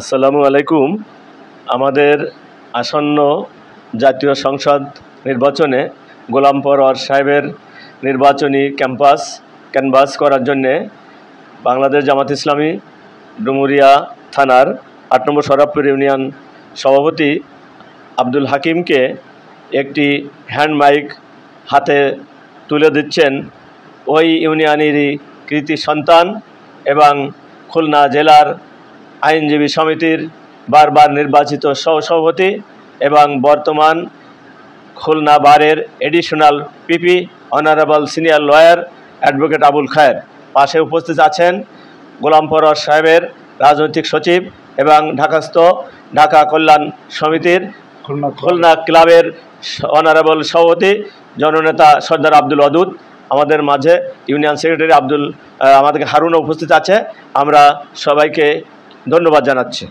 আসসালামু আলাইকুম। আমাদের আসন্ন জাতীয় সংসদ নির্বাচনে গোলাম পরোয়ার সাহেবের নির্বাচনী ক্যানভাস করার জন্যে বাংলাদেশ জামাত ইসলামী ডুমুরিয়া থানার ৮ নম্বর সরাবপুর ইউনিয়ন সভাপতি আব্দুল হাকিমকে একটি হ্যান্ড মাইক হাতে তুলে দিচ্ছেন ওই ইউনিয়নেরই কৃতি সন্তান এবং খুলনা জেলার আইনজীবী সমিতির বারবার নির্বাচিত সহসভাপতি এবং বর্তমান খুলনা বারের additional PP honourable senior lawyer advocate Abul Khayer. পাশে উপস্থিত আছেন গোলাম পরোয়ার সাহেবের রাজনৈতিক সচিব এবং ঢাকা কল্যাণ সমিতির খুলনা ক্লাবের অনারেবল সভাপতি জননেতা সর্দার আব্দুল ওয়াদুদ। আমাদের মাঝে ইউনিয়ন সেক্রেটারি আমাদের হারুনও উপস্থিত আছে। আমরা সবাইকে ধন্যবাদ জানাচ্ছি।